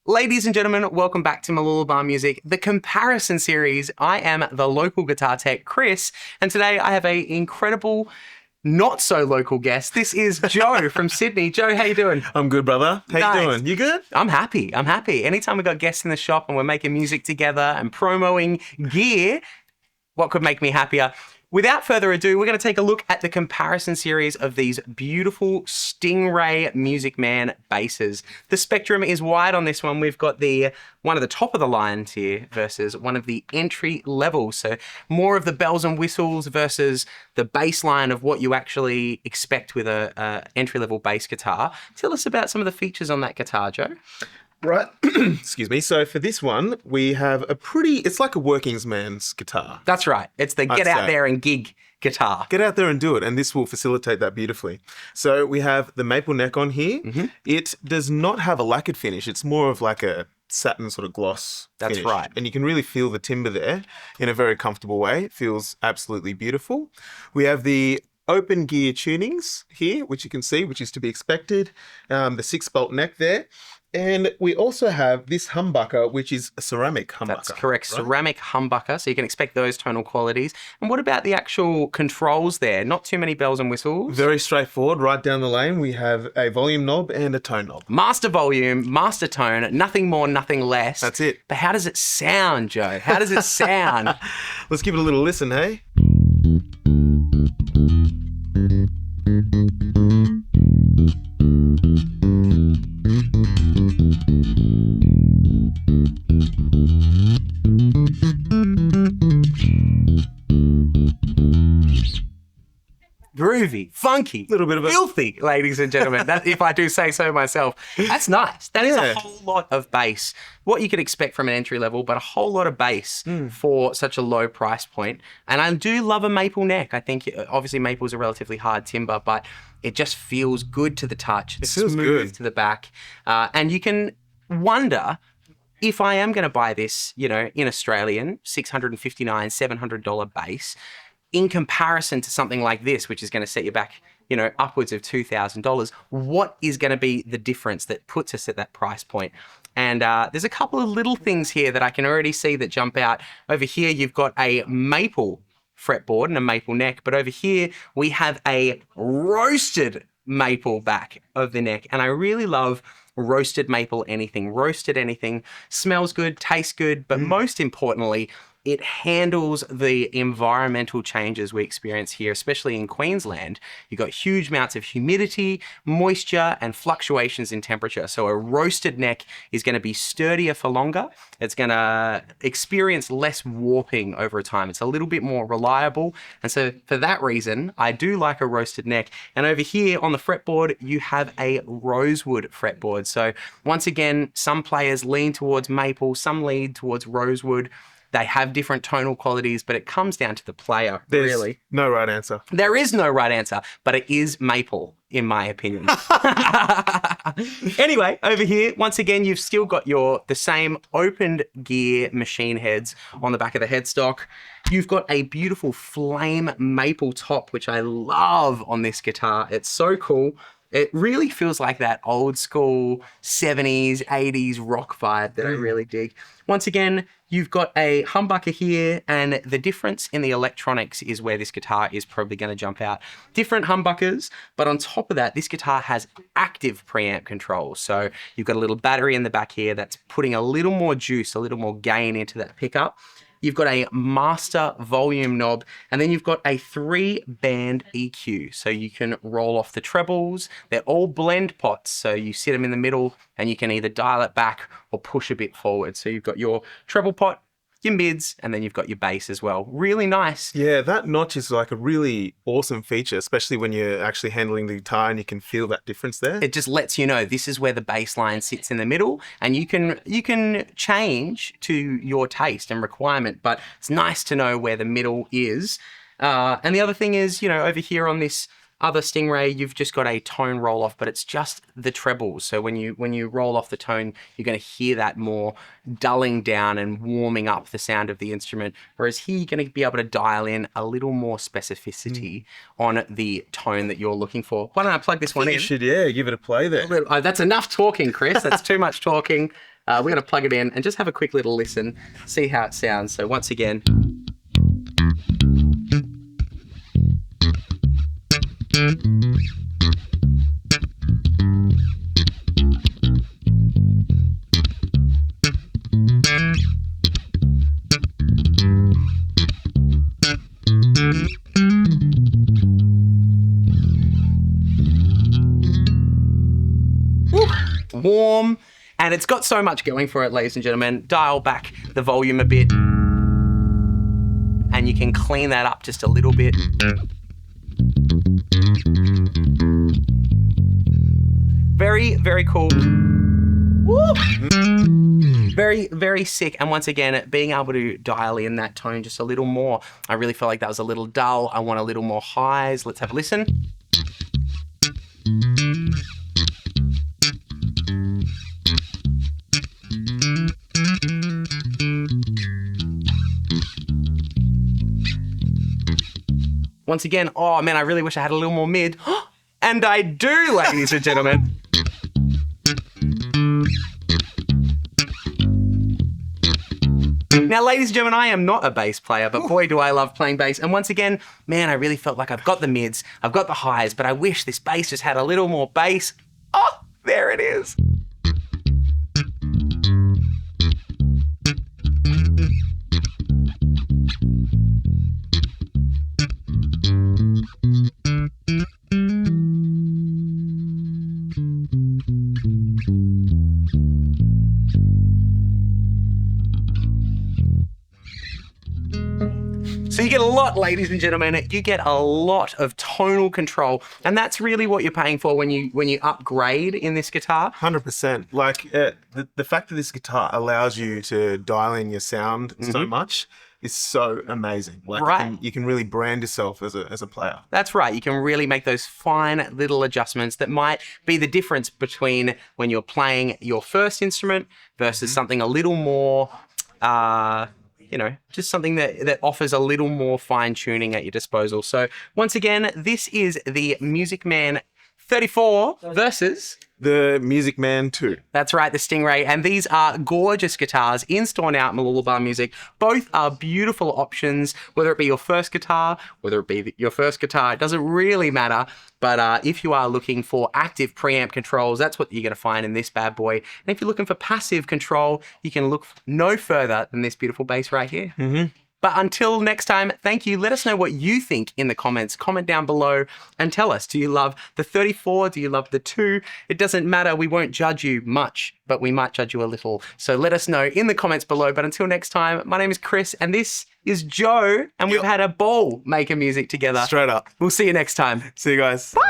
Ladies and gentlemen, welcome back to Mooloolaba Music, the comparison series. I am the local guitar tech, Chris, and today I have an incredible, not so local guest. This is Joe from Sydney. Joe, how you doing? I'm good, brother. How you doing? You good? I'm happy. Anytime we got guests in the shop and we're making music together and promoting gear, what could make me happier? Without further ado, we're going to take a look at the comparison series of these beautiful Stingray Music Man basses. The spectrum is wide on this one. We've got the one of the top of the lines here versus one of the entry levels. So more of the bells and whistles versus the bass line of what you actually expect with a entry level bass guitar. Tell us about some of the features on that guitar, Joe. Right. Excuse me. So for this one, we have it's like a working man's guitar. That's right. It's the get out there and gig guitar. Get out there and do it. And this will facilitate that beautifully. So we have the maple neck on here. Mm-hmm. It does not have a lacquered finish. It's more of like a satin sort of gloss finish. That's right. And you can really feel the timber there in a very comfortable way. It feels absolutely beautiful. We have the open gear tunings here, which you can see, which is to be expected. The 6-bolt neck there. And we also have this humbucker, which is a ceramic humbucker. That's correct, right? Ceramic humbucker, so you can expect those tonal qualities. And what about the actual controls there? Not too many bells and whistles. Very straightforward. Right down the lane, we have a volume knob and a tone knob. Master volume, master tone, nothing more, nothing less. That's it. But how does it sound, Joe? How does it sound? Let's give it a little listen, hey? Groovy, funky, little bit of it. Filthy, ladies and gentlemen. That, if I do say so myself. That's nice. That is a whole lot of bass. What you could expect from an entry level, but a whole lot of bass for such a low price point. And I do love a maple neck. I think obviously maple is a relatively hard timber, but it just feels good to the touch. It's feels smooth good to the back. And you can wonder if I am going to buy this, in Australian, $659, $700 bass, in comparison to something like this, which is going to set you back, upwards of $2,000, what is going to be the difference that puts us at that price point? And there's a couple of little things here that I can already see that jump out. Over here, you've got a maple fretboard and a maple neck, but over here, we have a roasted maple back of the neck. And I really love roasted maple anything. Roasted anything smells good, tastes good, but most importantly, it handles the environmental changes we experience here, especially in Queensland. You've got huge amounts of humidity, moisture, and fluctuations in temperature. So a roasted neck is going to be sturdier for longer. It's going to experience less warping over time. It's a little bit more reliable. And so for that reason, I do like a roasted neck. And over here on the fretboard, you have a rosewood fretboard. So once again, some players lean towards maple, some lean towards rosewood. They have different tonal qualities, but it comes down to the player, really. No right answer. There is no right answer, but it is maple, in my opinion. Anyway, over here, once again, you've still got the same opened gear machine heads on the back of the headstock. You've got a beautiful flame maple top, which I love on this guitar. It's so cool. It really feels like that old school 70s, 80s rock vibe that I really dig. Once again, you've got a humbucker here, and the difference in the electronics is where this guitar is probably going to jump out. Different humbuckers, but on top of that, this guitar has active preamp control. So you've got a little battery in the back here that's putting a little more juice, a little more gain into that pickup. You've got a master volume knob, and then you've got a 3-band EQ. So you can roll off the trebles. They're all blend pots. So you sit them in the middle and you can either dial it back or push a bit forward. So you've got your treble pot, your mids, and then you've got your bass as well. Really nice. Yeah, that notch is like a really awesome feature, especially when you're actually handling the guitar and you can feel that difference there. It just lets you know this is where the bass line sits in the middle, and you can change to your taste and requirement, but it's nice to know where the middle is. And the other thing is, over here on this other Stingray, you've just got a tone roll off, but it's just the trebles. So when you roll off the tone, you're going to hear that more dulling down and warming up the sound of the instrument. Whereas here, you're going to be able to dial in a little more specificity on the tone that you're looking for. Why don't I plug this one in? You should, give it a play there. That's enough talking, Chris. That's too much talking. We're going to plug it in and just have a quick little listen, see how it sounds. So once again. Warm, and it's got so much going for it, ladies and gentlemen. Dial back the volume a bit and you can clean that up just a little bit. Very, very cool. Woo! Very, very sick. And once again, being able to dial in that tone just a little more. I really felt like that was a little dull. I want a little more highs. Let's have a listen. Once again, oh man, I really wish I had a little more mid. And I do, ladies and gentlemen. Now, ladies and gentlemen, I am not a bass player, but boy, do I love playing bass. And once again, man, I really felt like I've got the mids, I've got the highs, but I wish this bass just had a little more bass. Oh, there it is. So you get a lot, ladies and gentlemen, you get a lot of tonal control, and that's really what you're paying for when you upgrade in this guitar. 100%. Like the fact that this guitar allows you to dial in your sound so much is so amazing. Like Right. you can really brand yourself as a player. That's right. You can really make those fine little adjustments that might be the difference between when you're playing your first instrument versus something a little more, just something that offers a little more fine tuning at your disposal. So once again, this is the Music Man 34 versus The Music Man 2. That's right, the Stingray. And these are gorgeous guitars in store now at Mooloolaba Music. Both are beautiful options, whether it be your first guitar, whether it be your first guitar, it doesn't really matter. But if you are looking for active preamp controls, that's what you're going to find in this bad boy. And if you're looking for passive control, you can look no further than this beautiful bass right here. But until next time, thank you. Let us know what you think in the comments. Comment down below and tell us, do you love the 34? Do you love the 2? It doesn't matter. We won't judge you much, but we might judge you a little. So let us know in the comments below. But until next time, my name is Chris and this is Joe, and we've had a ball making music together. Straight up. We'll see you next time. See you guys. Bye.